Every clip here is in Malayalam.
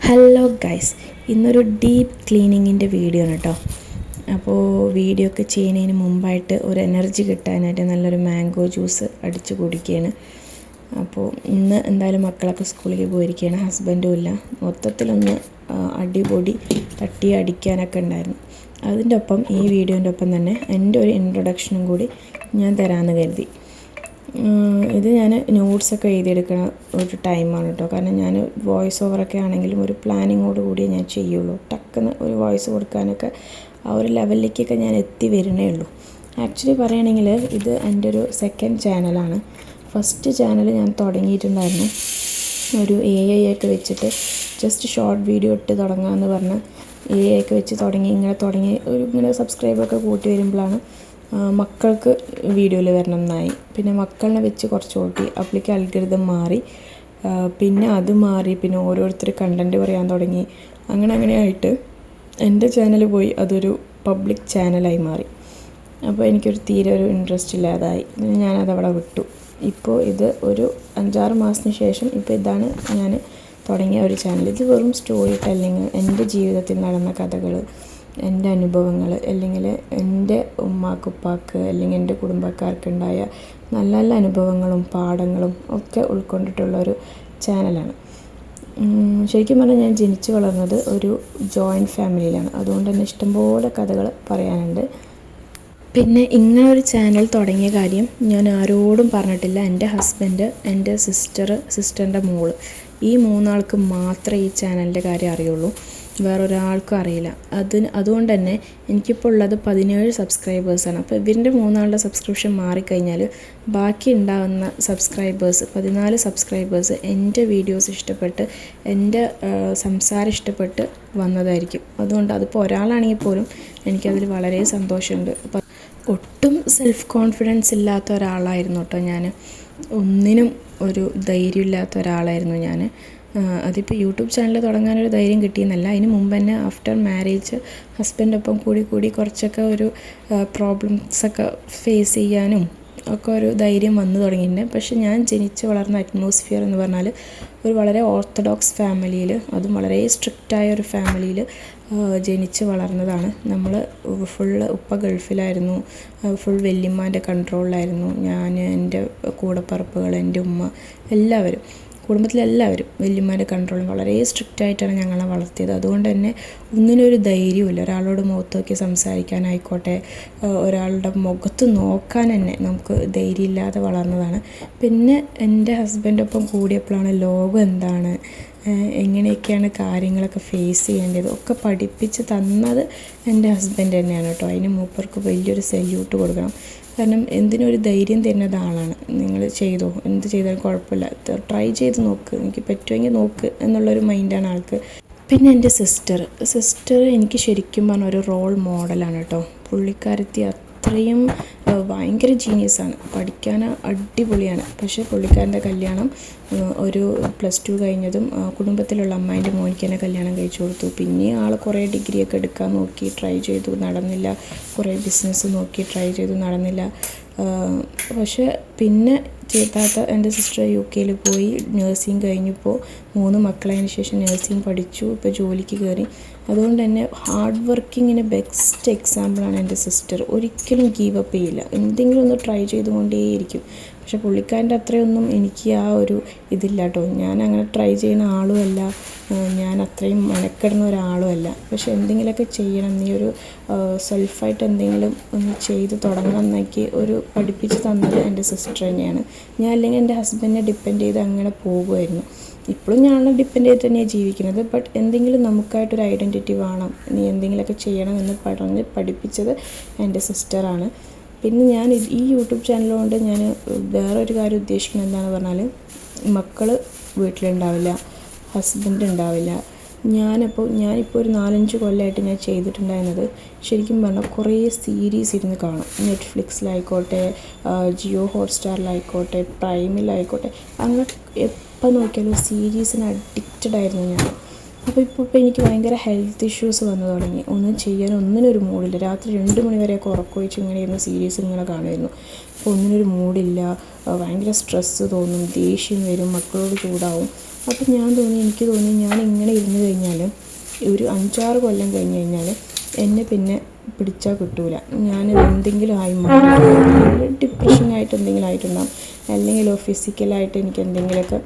ഹലോ ഗൈസ്, ഇന്നൊരു ഡീപ്പ് ക്ലീനിങ്ങിൻ്റെ വീഡിയോ ആണ് കേട്ടോ. അപ്പോൾ വീഡിയോ ഒക്കെ ചെയ്യുന്നതിന് മുമ്പായിട്ട് ഒരു എനർജി കിട്ടാനായിട്ട് നല്ലൊരു മാംഗോ ജ്യൂസ് അടിച്ച് കുടിക്കുകയാണ്. അപ്പോൾ ഇന്ന് എന്തായാലും മക്കളൊക്കെ സ്കൂളിലേക്ക് പോയിരിക്കുകയാണ്, ഹസ്ബൻഡും ഇല്ല. മൊത്തത്തിലൊന്ന് അടിപൊളി തട്ടി അടിക്കാനൊക്കെ ഉണ്ടായിരുന്നു. അതിൻ്റെ ഒപ്പം ഈ വീഡിയോൻ്റെ ഒപ്പം തന്നെ എൻ്റെ ഒരു ഇൻട്രൊഡക്ഷനും കൂടി ഞാൻ തരാമെന്ന് കരുതി. ഇത് ഞാൻ നോട്ട്സൊക്കെ എഴുതിയെടുക്കുന്ന ഒരു ടൈമാണ് കേട്ടോ. കാരണം ഞാൻ വോയിസ് ഓവറൊക്കെ ആണെങ്കിലും ഒരു പ്ലാനിങ്ങോട് കൂടിയേ ഞാൻ ചെയ്യുള്ളൂ. ടക്കുന്ന് ഒരു വോയിസ് കൊടുക്കാനൊക്കെ ആ ഒരു ലെവലിലേക്കൊക്കെ ഞാൻ എത്തി വരുന്നേ ഉള്ളൂ. ആക്ച്വലി പറയുകയാണെങ്കിൽ ഇത് എൻ്റെ ഒരു സെക്കൻഡ് ചാനലാണ്. ഫസ്റ്റ് ചാനൽ ഞാൻ തുടങ്ങിയിട്ടുണ്ടായിരുന്നു ഒരു AI ഒക്കെ വെച്ചിട്ട് ജസ്റ്റ് ഷോർട്ട് വീഡിയോ ഇട്ട് തുടങ്ങാമെന്ന് പറഞ്ഞ് AI ഒക്കെ വെച്ച് തുടങ്ങി ഇങ്ങനെ സബ്സ്ക്രൈബറൊക്കെ കൂട്ടി വരുമ്പോഴാണ് മക്കൾക്ക് വീഡിയോയിൽ വരണം എന്നായി. പിന്നെ മക്കളിനെ വെച്ച് കുറച്ച് ഓട്ടി, അപ്പോഴേക്ക് അൽഗരിതം മാറി, പിന്നെ അത് മാറി, പിന്നെ ഓരോരുത്തർ കണ്ടൻറ്റ് പറയാൻ തുടങ്ങി. അങ്ങനെയായിട്ട് എൻ്റെ ചാനൽ പോയി അതൊരു പബ്ലിക് ചാനലായി മാറി. അപ്പോൾ എനിക്കൊരു തീരെ ഒരു ഇൻട്രസ്റ്റ് ഇല്ലാതായി. ഞാനതവിടെ വിട്ടു. ഇപ്പോൾ ഇത് ഒരു 5-6 മാസത്തിന് ശേഷം ഇപ്പോൾ ഇതാണ് ഞാൻ തുടങ്ങിയ ഒരു ചാനൽ. ഇത് വെറും സ്റ്റോറി ടെല്ലിങ്, എൻ്റെ ജീവിതത്തിൽ നടന്ന കഥകൾ, എൻ്റെ അനുഭവങ്ങൾ, അല്ലെങ്കിൽ എൻ്റെ ഉമ്മാക്കുപ്പാക്ക് അല്ലെങ്കിൽ എൻ്റെ കുടുംബക്കാർക്കുണ്ടായ നല്ല നല്ല അനുഭവങ്ങളും പാഠങ്ങളും ഒക്കെ ഉൾക്കൊണ്ടിട്ടുള്ളൊരു ചാനലാണ്. ശരിക്കും പറഞ്ഞാൽ ഞാൻ ജനിച്ചു വളർന്നത് ഒരു ജോയിൻറ്റ് ഫാമിലിയിലാണ്. അതുകൊണ്ട് തന്നെ ഇഷ്ടംപോലെ കഥകൾ പറയാനുണ്ട്. പിന്നെ ഇങ്ങനൊരു ചാനൽ തുടങ്ങിയ കാര്യം ഞാൻ ആരോടും പറഞ്ഞിട്ടില്ല. എൻ്റെ ഹസ്ബൻഡ്, എൻ്റെ സിസ്റ്ററിൻ്റെ മോള്, ഈ 3 ആൾക്ക് മാത്രമേ ഈ ചാനലിൻ്റെ കാര്യം അറിയുള്ളൂ. വേറൊരാൾക്കും അറിയില്ല. അതുകൊണ്ട് തന്നെ എനിക്കിപ്പോൾ ഉള്ളത് 17 സബ്സ്ക്രൈബേഴ്സാണ്. അപ്പോൾ ഇവരുടെ 3 ആളുടെ സബ്സ്ക്രിപ്ഷൻ മാറിക്കഴിഞ്ഞാൽ ബാക്കി ഉണ്ടാകുന്ന 14 സബ്സ്ക്രൈബേഴ്സ് എൻ്റെ വീഡിയോസ് ഇഷ്ടപ്പെട്ട്, എൻ്റെ സംസാരം ഇഷ്ടപ്പെട്ട് വന്നതായിരിക്കും. അതുകൊണ്ട് അതിപ്പോൾ ഒരാളാണെങ്കിൽ പോലും എനിക്കതിൽ വളരെ സന്തോഷമുണ്ട്. അപ്പോൾ ഒട്ടും സെൽഫ് കോൺഫിഡൻസ് ഇല്ലാത്ത ഒരാളായിരുന്നു കേട്ടോ ഞാൻ. ഒന്നിനും ഒരു ധൈര്യമില്ലാത്ത ഒരാളായിരുന്നു ഞാൻ. അതിപ്പോൾ യൂട്യൂബ് ചാനൽ തുടങ്ങാനൊരു ധൈര്യം കിട്ടിയെന്നല്ല, അതിന് മുമ്പ് തന്നെ ആഫ്റ്റർ മാരേജ് ഹസ്ബൻഡൊപ്പം കൂടി കുറച്ചൊക്കെ ഒരു പ്രോബ്ലംസൊക്കെ ഫേസ് ചെയ്യാനും ഒക്കെ ഒരു ധൈര്യം വന്നു തുടങ്ങിയിട്ടുണ്ട്. പക്ഷെ ഞാൻ ജനിച്ച് വളർന്ന അറ്റ്മോസ്ഫിയർ എന്ന് പറഞ്ഞാൽ ഒരു വളരെ ഓർത്തഡോക്സ് ഫാമിലിയിൽ, അതും വളരെ സ്ട്രിക്റ്റായ ഒരു ഫാമിലിയിൽ ജനിച്ച് വളർന്നതാണ്. നമ്മൾ ഉപ്പ ഗൾഫിലായിരുന്നു, ഫുൾ വല്യമ്മാൻ്റെ കൺട്രോളിലായിരുന്നു. ഞാൻ, എൻ്റെ കൂടപ്പറപ്പുകൾ, എൻ്റെ ഉമ്മ, എല്ലാവരും, കുടുംബത്തിലെല്ലാവരും വല്യമ്മാൻ്റെ കൺട്രോളും വളരെ സ്ട്രിക്റ്റായിട്ടാണ് ഞങ്ങളെ വളർത്തിയത്. അതുകൊണ്ട് തന്നെ ഒന്നിനൊരു ധൈര്യമില്ല. ഒരാളോട് മുഖത്ത് നോക്കി സംസാരിക്കാനായിക്കോട്ടെ, ഒരാളുടെ മുഖത്ത് നോക്കാൻ തന്നെ നമുക്ക് ധൈര്യമില്ലാതെ വളർന്നതാണ്. പിന്നെ എൻ്റെ ഹസ്ബൻഡൊപ്പം കൂടിയപ്പോഴാണ് ലോകം എന്താണ്, എങ്ങനെയൊക്കെയാണ് കാര്യങ്ങളൊക്കെ ഫേസ് ചെയ്യേണ്ടത് ഒക്കെ പഠിപ്പിച്ച് തന്നത് എൻ്റെ ഹസ്ബൻഡ് തന്നെയാണ് കേട്ടോ. അതിന് മൂപ്പർക്ക് വലിയൊരു സല്യൂട്ട് കൊടുക്കണം. കാരണം എന്തിനൊരു ധൈര്യം തരുന്നത് ആളാണ്. നിങ്ങൾ ചെയ്തോ, എന്ത് ചെയ്താലും കുഴപ്പമില്ല, ട്രൈ ചെയ്ത് നോക്ക്, എനിക്ക് പറ്റുമെങ്കിൽ നോക്ക് എന്നുള്ളൊരു മൈൻഡാണ് ആൾക്ക്. പിന്നെ എൻ്റെ സിസ്റ്റർ എനിക്ക് ശരിക്കും പറഞ്ഞ ഒരു റോൾ മോഡലാണ് കേട്ടോ. പുള്ളിക്കാരത്തി അത്രയും ഭയങ്കര ജീനിയസാണ്, പഠിക്കാൻ അടിപൊളിയാണ്. പക്ഷേ പുള്ളിക്കാരൻ്റെ കല്യാണം ഒരു +2 കഴിഞ്ഞതും കുടുംബത്തിലുള്ള അമ്മായിൻ്റെ മോനിക്ക് തന്നെ കല്യാണം കഴിച്ചു കൊടുത്തു. പിന്നെ ആൾ കുറേ ഡിഗ്രിയൊക്കെ എടുക്കാൻ നോക്കി, ട്രൈ ചെയ്തു, നടന്നില്ല. കുറേ ബിസിനസ് നോക്കി, ട്രൈ ചെയ്തു, നടന്നില്ല. പക്ഷേ പിന്നെ ചേത്താത്ത എൻ്റെ സിസ്റ്റർ UK പോയി നഴ്സിംഗ് കഴിഞ്ഞപ്പോൾ 3 മക്കളതിന് ശേഷം നഴ്സിംഗ് പഠിച്ചു, ഇപ്പോൾ ജോലിക്ക് കയറി. അതുകൊണ്ട് തന്നെ ഹാർഡ് വർക്കിങ്ങിന് ബെസ്റ്റ് എക്സാമ്പിളാണ് എൻ്റെ സിസ്റ്റർ. ഒരിക്കലും ഗീവ് അപ്പ് ചെയ്യില്ല, എന്തെങ്കിലും ഒന്ന് ട്രൈ ചെയ്തുകൊണ്ടേയിരിക്കും. പക്ഷേ പുള്ളിക്കാരൻ്റെ അത്രയൊന്നും എനിക്ക് ആ ഒരു ഇതില്ല കേട്ടോ. ഞാൻ അങ്ങനെ ട്രൈ ചെയ്യുന്ന ആളുമല്ല, ഞാൻ അത്രയും മെനക്കെടുന്ന ഒരാളുമല്ല. പക്ഷെ എന്തെങ്കിലുമൊക്കെ ചെയ്യണം, നീ ഒരു സെൽഫായിട്ട് എന്തെങ്കിലും ഒന്ന് ചെയ്ത് തുടങ്ങണം എന്നൊക്കെ ഒരു പഠിപ്പിച്ച് തന്നത് എൻ്റെ സിസ്റ്റർ തന്നെയാണ്. ഞാൻ അല്ലെങ്കിൽ എൻ്റെ ഹസ്ബൻഡിനെ ഡിപ്പെൻഡ് ചെയ്ത് അങ്ങനെ പോകുമായിരുന്നു. ഇപ്പോഴും ഞാൻ ഡിപ്പെൻഡ് ചെയ്ത് തന്നെയാണ് ജീവിക്കുന്നത്. ബട്ട് എന്തെങ്കിലും നമുക്കായിട്ടൊരു ഐഡൻറ്റിറ്റി വേണം, നീ എന്തെങ്കിലുമൊക്കെ ചെയ്യണം എന്ന് പറഞ്ഞ് പഠിപ്പിച്ചത് എൻ്റെ സിസ്റ്ററാണ്. പിന്നെ ഞാൻ ഈ യൂട്യൂബ് ചാനൽ കൊണ്ട് ഞാൻ വേറൊരു കാര്യം ഉദ്ദേശിക്കുന്നത് എന്താണെന്ന് പറഞ്ഞാൽ, മക്കൾ വീട്ടിലുണ്ടാവില്ല, ഹസ്ബൻഡ് ഉണ്ടാവില്ല. ഞാനിപ്പോൾ ഒരു 4-5 കൊല്ലമായിട്ട് ഞാൻ ചെയ്തിട്ടുണ്ടായിരുന്നത് ശരിക്കും പറഞ്ഞാൽ കുറേ സീരീസ് ഇരുന്ന് കാണും. നെറ്റ്ഫ്ലിക്സിലായിക്കോട്ടെ, ജിയോ ഹോട്ട്സ്റ്റാറിലായിക്കോട്ടെ, പ്രൈമിലായിക്കോട്ടെ, അങ്ങനെ എപ്പോൾ നോക്കിയാലും സീരീസിന് അഡിക്റ്റഡ് ആയിരുന്നു ഞാൻ. അപ്പോൾ ഇപ്പോൾ എനിക്ക് ഭയങ്കര ഹെൽത്ത് ഇഷ്യൂസ് വന്നു തുടങ്ങി. ഒന്നും ചെയ്യാൻ ഒന്നിനൊരു മൂഡില്ല. രാത്രി 2 മണി വരെയൊക്കെ ഉറക്കമൊഴിച്ച് ഇങ്ങനെ ഇരുന്ന് സീരീസ് ഇങ്ങനെ കാണുമായിരുന്നു. അപ്പോൾ ഒന്നിനൊരു മൂഡില്ല, ഭയങ്കര സ്ട്രെസ്സ് തോന്നും, ദേഷ്യം വരും, മക്കളോട് ചൂടാവും. അപ്പോൾ എനിക്ക് തോന്നി ഞാൻ ഇങ്ങനെ ഇരുന്ന് കഴിഞ്ഞാൽ ഒരു 5-6 കൊല്ലം കഴിഞ്ഞ് കഴിഞ്ഞാൽ എന്നെ പിന്നെ പിടിച്ചാൽ കിട്ടൂല. ഞാൻ എന്തെങ്കിലും ആയി മാറി ഡിപ്രഷനായിട്ട് എന്തെങ്കിലും ആയിട്ടുണ്ടാകും, അല്ലെങ്കിൽ ഫിസിക്കലായിട്ട് എനിക്ക് എന്തെങ്കിലുമൊക്കെ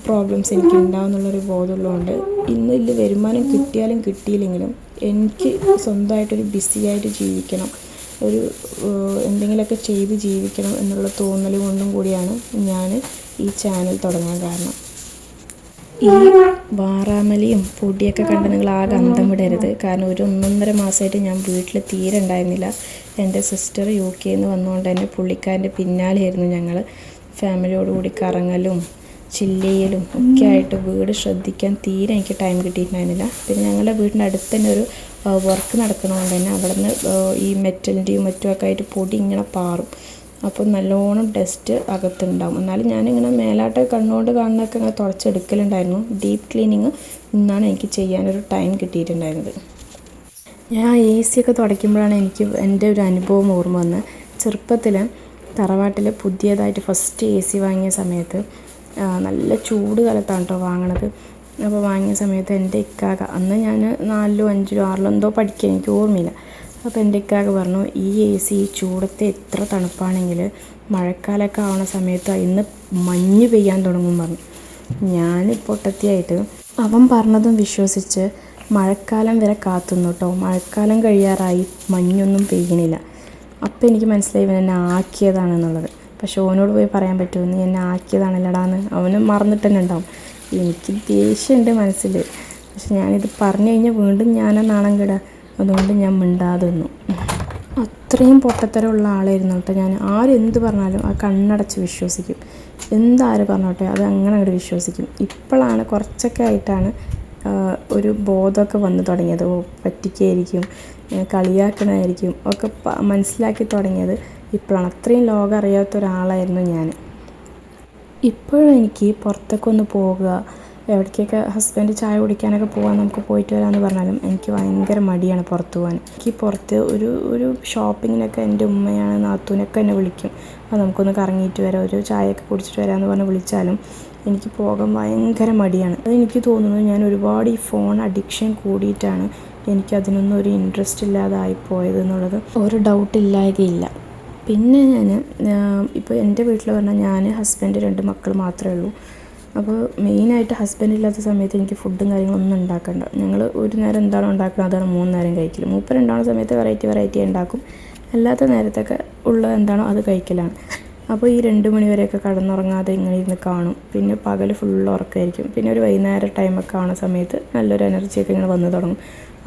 പ്രോബ്ലംസ് എനിക്ക് ഉണ്ടാവും എന്നുള്ളൊരു ബോധമുള്ളതുകൊണ്ട് ഇന്ന് ഇതിൽ വരുമാനം കിട്ടിയാലും കിട്ടിയില്ലെങ്കിലും എനിക്ക് സ്വന്തമായിട്ടൊരു ബിസിയായിട്ട് ജീവിക്കണം, ഒരു എന്തെങ്കിലുമൊക്കെ ചെയ്ത് ജീവിക്കണം എന്നുള്ള തോന്നൽ കൊണ്ടും കൂടിയാണ് ഞാൻ ഈ ചാനൽ തുടങ്ങാൻ കാരണം. ഈ വാറാമലയും പൊടിയൊക്കെ കണ്ട് നിങ്ങൾ ആകെ അന്തം വിടരുത്. കാരണം ഒരു 1.5 മാസമായിട്ട് ഞാൻ വീട്ടിൽ തീരെ ഉണ്ടായിരുന്നില്ല. എൻ്റെ സിസ്റ്റർ UK നിന്ന് വന്നുകൊണ്ട് തന്നെ പുള്ളിക്കാരൻ്റെ പിന്നാലെയായിരുന്നു ഞങ്ങൾ. ഫാമിലിയോടുകൂടി കറങ്ങലും ചില്ലയിലും ഒക്കെ ആയിട്ട് വീട് ശ്രദ്ധിക്കാൻ തീരെ എനിക്ക് ടൈം കിട്ടിയിട്ടുണ്ടായിരുന്നില്ല. പിന്നെ ഞങ്ങളുടെ വീടിൻ്റെ അടുത്ത് തന്നെ ഒരു വർക്ക് നടക്കുന്നതുകൊണ്ട് തന്നെ അവിടെ നിന്ന് ഈ മെറ്റലിൻ്റെയും മറ്റുമൊക്കെ ആയിട്ട് പൊടി ഇങ്ങനെ പാറും. അപ്പോൾ നല്ലോണം ഡസ്റ്റ് അകത്തുണ്ടാവും. എന്നാലും ഞാനിങ്ങനെ മേലാട്ട് കണ്ണുകൊണ്ട് കാണുന്നതൊക്കെ ഇങ്ങനെ തുടച്ചെടുക്കലുണ്ടായിരുന്നു. ഡീപ്പ് ക്ലീനിങ് ഇന്നാണ് എനിക്ക് ചെയ്യാനൊരു ടൈം കിട്ടിയിട്ടുണ്ടായിരുന്നത്. ഞാൻ AC ഒക്കെ തുടയ്ക്കുമ്പോഴാണ് എനിക്ക് എൻ്റെ ഒരു അനുഭവം ഓർമ്മ വന്നത്. ചെറുപ്പത്തിൽ തറവാട്ടിൽ പുതിയതായിട്ട് ഫസ്റ്റ് AC വാങ്ങിയ സമയത്ത് നല്ല ചൂട് കാലത്താണ് കേട്ടോ വാങ്ങണത്. അപ്പോൾ വാങ്ങിയ സമയത്ത് എൻ്റെ ഇക്കാക്ക, അന്ന് ഞാൻ 4-ലോ 5-ലോ 6-ലോ എന്തോ പഠിക്കുക, എനിക്ക് ഓർമ്മയില്ല. അപ്പോൾ എൻ്റെ ഇക്കാക്ക പറഞ്ഞു, ഈ AC ഈ ചൂടത്തെ എത്ര തണുപ്പാണെങ്കിൽ മഴക്കാലമൊക്കെ ആവണ സമയത്ത് ഇന്ന് മഞ്ഞ് പെയ്യാൻ തുടങ്ങും പറഞ്ഞു. ഞാൻ പൊട്ടത്തിയായിട്ട് അവൻ പറഞ്ഞതും വിശ്വസിച്ച് മഴക്കാലം വരെ കാത്തുന്നു കേട്ടോ. മഴക്കാലം കഴിയാറായി, മഞ്ഞൊന്നും പെയ്യണില്ല. അപ്പോൾ എനിക്ക് മനസ്സിലായി ഇവൻ എന്നെ ആക്കിയതാണെന്നുള്ളത്. പക്ഷെ ഓനോട് പോയി പറയാൻ പറ്റുമോ, നീ എന്നെ ആക്കിയതാണല്ലടാന്ന്? അവന് മറന്നിട്ട് തന്നെ ഉണ്ടാവും. എനിക്ക് ദേഷ്യമുണ്ട് മനസ്സിൽ. പക്ഷെ ഞാനിത് പറഞ്ഞു കഴിഞ്ഞാൽ വീണ്ടും ഞാനാ നാണം കെടുക. അതുകൊണ്ട് ഞാൻ മിണ്ടാതെ നിന്നു. അത്രയും പൊട്ടത്തരമുള്ള ആളായിരുന്നു കേട്ടോ ഞാൻ. ആരെന്ത് പറഞ്ഞാലും ആ കണ്ണടച്ച് വിശ്വസിക്കും. എന്താര് പറഞ്ഞോട്ടെ അത് അങ്ങനെ അങ്ങോട്ട് വിശ്വസിക്കും. ഇപ്പോഴാണ് കുറച്ചൊക്കെ ആയിട്ടാണ് ഒരു ബോധമൊക്കെ വന്നു തുടങ്ങിയത്. പറ്റിക്കായിരിക്കും, കളിയാക്കണമായിരിക്കും ഒക്കെ മനസ്സിലാക്കി തുടങ്ങിയത് ഇപ്പോഴാണ്. അത്രയും ലോകം അറിയാത്ത ഒരാളായിരുന്നു ഞാൻ. ഇപ്പോഴും എനിക്ക് പുറത്തൊക്കെ ഒന്ന് പോകുക, എവിടേക്കൊക്കെ ഹസ്ബൻഡ് ചായ കുടിക്കാനൊക്കെ പോകാൻ നമുക്ക് പോയിട്ട് വരാമെന്ന് പറഞ്ഞാലും എനിക്ക് ഭയങ്കര മടിയാണ് പുറത്ത് പോകാൻ. എനിക്ക് പുറത്ത് ഒരു ഷോപ്പിങ്ങിനൊക്കെ എൻ്റെ ഉമ്മയാണ് നാത്തൂനൊക്കെ എന്നെ വിളിക്കും, അപ്പോൾ നമുക്കൊന്ന് കറങ്ങിയിട്ട് വരാം, ഒരു ചായയൊക്കെ കുടിച്ചിട്ട് വരാമെന്ന് പറഞ്ഞ് വിളിച്ചാലും എനിക്ക് പോകാൻ ഭയങ്കര മടിയാണ്. അതെനിക്ക് തോന്നുന്നു ഞാൻ ഒരുപാട് ഈ ഫോൺ അഡിക്ഷൻ കൂടിയിട്ടാണ് എനിക്കതിനൊന്നും ഒരു ഇൻട്രസ്റ്റ് ഇല്ലാതായിപ്പോയത് എന്നുള്ളത് ഒരു ഡൗട്ടില്ലായകയില്ല. പിന്നെ ഞാൻ ഇപ്പോൾ എൻ്റെ വീട്ടിൽ പറഞ്ഞാൽ ഞാൻ ഹസ്ബൻഡ് 2 മക്കൾ മാത്രമേ ഉള്ളൂ. അപ്പോൾ മെയിനായിട്ട് ഹസ്ബൻഡ് ഇല്ലാത്ത സമയത്ത് എനിക്ക് ഫുഡും കാര്യങ്ങളൊന്നും ഉണ്ടാക്കണ്ട. ഞങ്ങൾ ഒരു നേരം എന്താണോ ഉണ്ടാക്കുന്നത് അതാണ് 3 നേരം കഴിക്കൽ. മൂപ്പർ ഉണ്ടാകുന്ന സമയത്ത് വെറൈറ്റി ഉണ്ടാക്കും. അല്ലാത്ത നേരത്തൊക്കെ ഉള്ളത് എന്താണോ അത് കഴിക്കലാണ്. അപ്പോൾ ഈ 2 മണി വരെയൊക്കെ കടന്നുറങ്ങാതെ ഇങ്ങനെ ഇരുന്ന് കാണും. പിന്നെ പകൽ ഫുള്ള് ഉറക്കമായിരിക്കും. പിന്നെ ഒരു വൈകുന്നേരം ടൈമൊക്കെ ആവുന്ന സമയത്ത് നല്ലൊരു എനർജിയൊക്കെ ഇങ്ങനെ വന്ന് തുടങ്ങും.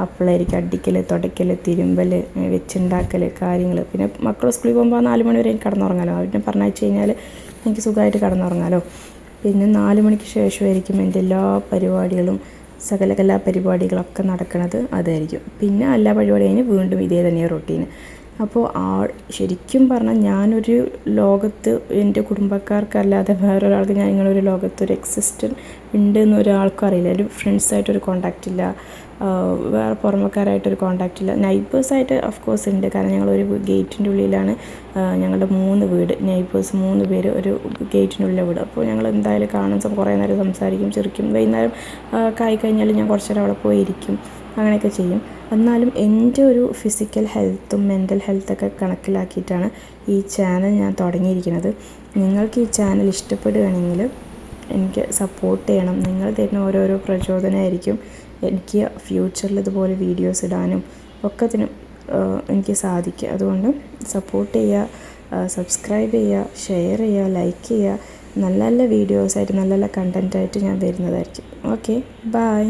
അപ്പോഴായിരിക്കും അടിക്കൽ, തുടയ്ക്കൽ, തിരുമ്പൽ, വെച്ചുണ്ടാക്കൽ കാര്യങ്ങൾ. പിന്നെ മക്കൾ സ്കൂളിൽ പോകുമ്പോൾ 4 മണി വരെ എനിക്ക് കടന്നുറങ്ങാമല്ലോ. അവരെ പറഞ്ഞയച്ച് കഴിഞ്ഞാൽ എനിക്ക് സുഖമായിട്ട് കടന്നുറങ്ങാമല്ലോ. പിന്നെ 4 മണിക്ക് ശേഷമായിരിക്കും എൻ്റെ എല്ലാ പരിപാടികളും, സകല പരിപാടികളൊക്കെ നടക്കുന്നത് അതായിരിക്കും. പിന്നെ എല്ലാ പരിപാടി കഴിഞ്ഞ് വീണ്ടും ഇതേ തന്നെയാണ് റൊട്ടീന്. അപ്പോൾ ശരിക്കും പറഞ്ഞാൽ ഞാനൊരു ലോകത്ത് എൻ്റെ കുടുംബക്കാർക്കല്ലാതെ വേറൊരാൾക്ക് ഞാൻ ഇങ്ങനൊരു ലോകത്ത് ഒരു എക്സിസ്റ്റൻ ഉണ്ട് എന്ന് ഒരാൾക്കും അറിയില്ല. എൻ്റെ ഫ്രണ്ട്സായിട്ടൊരു കോണ്ടാക്റ്റ് ഇല്ല, വേറെ പുറമക്കാരായിട്ടൊരു കോണ്ടാക്റ്റ് ഇല്ല. നൈബേഴ്സായിട്ട് ഓഫ് കോഴ്സ് ഉണ്ട്. കാരണം ഞങ്ങളൊരു ഗേറ്റിൻ്റെ ഉള്ളിലാണ് ഞങ്ങളുടെ 3 വീട്, നെയ്ബേഴ്സ് 3 പേര് ഒരു ഗേറ്റിൻ്റെ ഉള്ളിലെ വീട്. അപ്പോൾ ഞങ്ങൾ എന്തായാലും കാണാൻ കുറേ നേരം സംസാരിക്കും, ചിരിക്കും. വൈകുന്നേരം കഴിഞ്ഞാൽ ഞാൻ കുറച്ച് നേരം അവിടെ പോയിരിക്കും, അങ്ങനെയൊക്കെ ചെയ്യും. എന്നാലും എൻ്റെ ഒരു ഫിസിക്കൽ ഹെൽത്തും മെൻ്റൽ ഹെൽത്തൊക്കെ കണക്കിലാക്കിയിട്ടാണ് ഈ ചാനൽ ഞാൻ തുടങ്ങിയിരിക്കുന്നത്. നിങ്ങൾക്ക് ഈ ചാനൽ ഇഷ്ടപ്പെടുകയാണെങ്കിൽ എനിക്ക് സപ്പോർട്ട് ചെയ്യണം. നിങ്ങൾ തരുന്ന ഓരോരോ പ്രചോദനമായിരിക്കും എനിക്ക് ഫ്യൂച്ചറിൽ ഇതുപോലെ വീഡിയോസ് ഇടാനും ഒക്കത്തിനും എനിക്ക് സാധിക്കുക. അതുകൊണ്ട് സപ്പോർട്ട് ചെയ്യുക, സബ്സ്ക്രൈബ് ചെയ്യുക, ഷെയർ ചെയ്യുക, ലൈക്ക് ചെയ്യുക. നല്ല നല്ല വീഡിയോസായിട്ട് നല്ല നല്ല കണ്ടൻറ്റായിട്ട് ഞാൻ വരുന്നതായിരിക്കും. Okay, by.